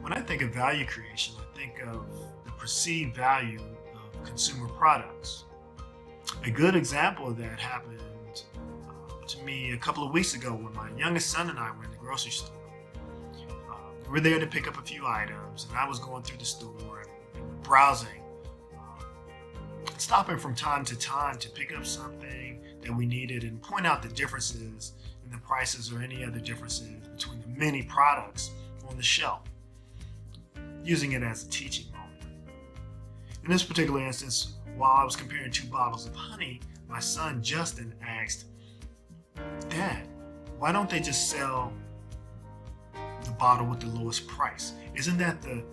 When I think of value creation, I think of the perceived value of consumer products. A good example of that happened to me a couple of weeks ago when my youngest son and I were in the grocery store. We were there to pick up a few items, and I was going through the store and browsing, stopping from time to time to pick up something that we needed and point out the differences in the prices or any other differences between the many products on the shelf, using it as a teaching moment. In this particular instance, while I was comparing two bottles of honey, my son Justin asked, "Dad, why don't they just sell the bottle with the lowest price? Isn't that the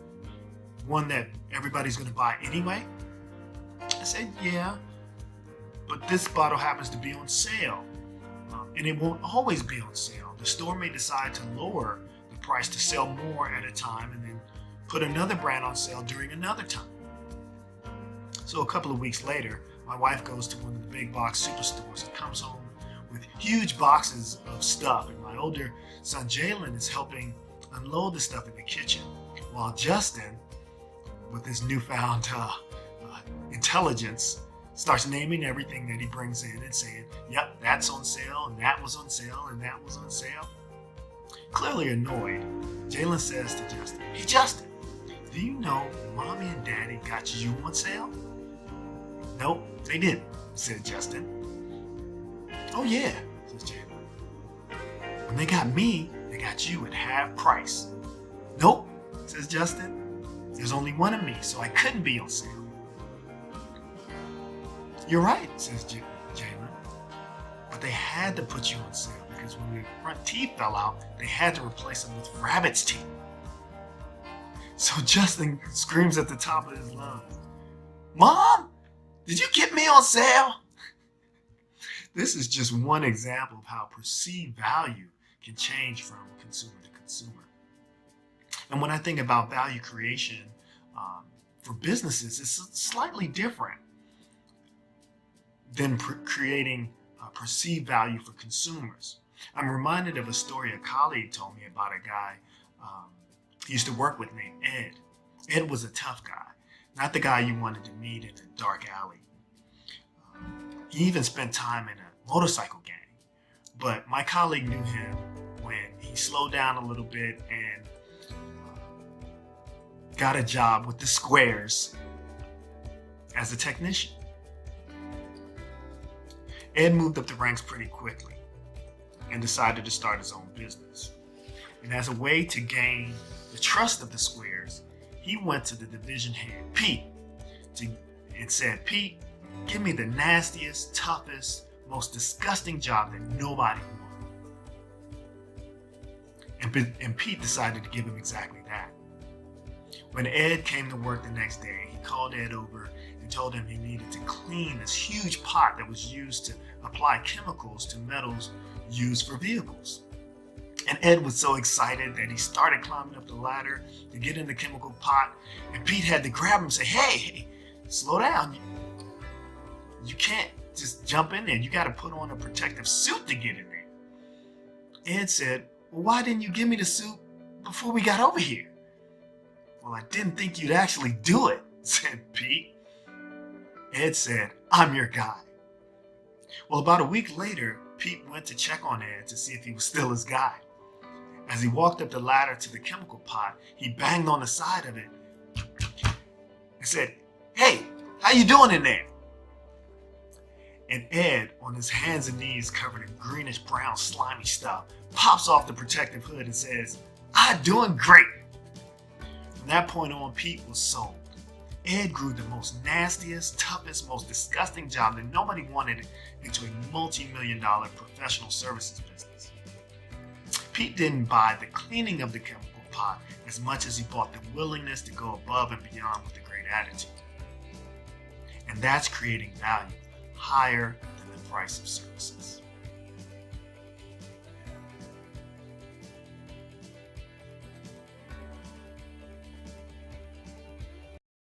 one that everybody's going to buy anyway?" I said, "Yeah, but this bottle happens to be on sale, and it won't always be on sale. The store may decide to lower the price to sell more at a time and then put another brand on sale during another time." So a couple of weeks later, my wife goes to one of the big box superstores and comes home with huge boxes of stuff, and my older son Jalen is helping unload the stuff in the kitchen, while Justin, with his newfound intelligence, starts naming everything that he brings in and saying, "Yep, that's on sale, and that was on sale, and that was on sale." Clearly annoyed, Jalen says to Justin, "Hey Justin, do you know Mommy and Daddy got you on sale?" "Nope, they didn't," said Justin. "Oh yeah," says Jalen. "When they got me, they got you at half price." "Nope," says Justin. "There's only one of me, so I couldn't be on sale." "You're right," says Jalen. "But they had to put you on sale because when your front teeth fell out, they had to replace them with rabbit's teeth." So Justin screams at the top of his lungs, "Mom, did you get me on sale?" This is just one example of how perceived value can change from consumer to consumer. And when I think about value creation for businesses, it's slightly different than creating perceived value for consumers. I'm reminded of a story a colleague told me about a guy he used to work with named Ed. Ed was a tough guy, not the guy you wanted to meet in a dark alley. He even spent time in a motorcycle gang. But my colleague knew him when he slowed down a little bit and got a job with the Squares as a technician. Ed moved up the ranks pretty quickly and decided to start his own business. And as a way to gain the trust of the Squares, he went to the division head, Pete, and said, "Pete, give me the nastiest, toughest, most disgusting job that nobody wanted." And Pete decided to give him exactly that. When Ed came to work the next day, he called Ed over and told him he needed to clean this huge pot that was used to apply chemicals to metals used for vehicles. And Ed was so excited that he started climbing up the ladder to get in the chemical pot, and Pete had to grab him and say, hey, slow down. You can't just jump in there. You got to put on a protective suit to get in there. Ed said, "Well, why didn't you give me the suit before we got over here?" "Well, I didn't think you'd actually do it," said Pete. Ed said, "I'm your guy." Well, about a week later, Pete went to check on Ed to see if he was still his guy. As he walked up the ladder to the chemical pot, he banged on the side of it and said, "Hey, how you doing in there?" And Ed, on his hands and knees covered in greenish brown slimy stuff, pops off the protective hood and says, "I'm doing great." From that point on, Pete was sold. Ed grew the most nastiest, toughest, most disgusting job that nobody wanted into a multi-million-dollar professional services business. Pete didn't buy the cleaning of the chemical pot as much as he bought the willingness to go above and beyond with a great attitude. And that's creating value higher than the price of services.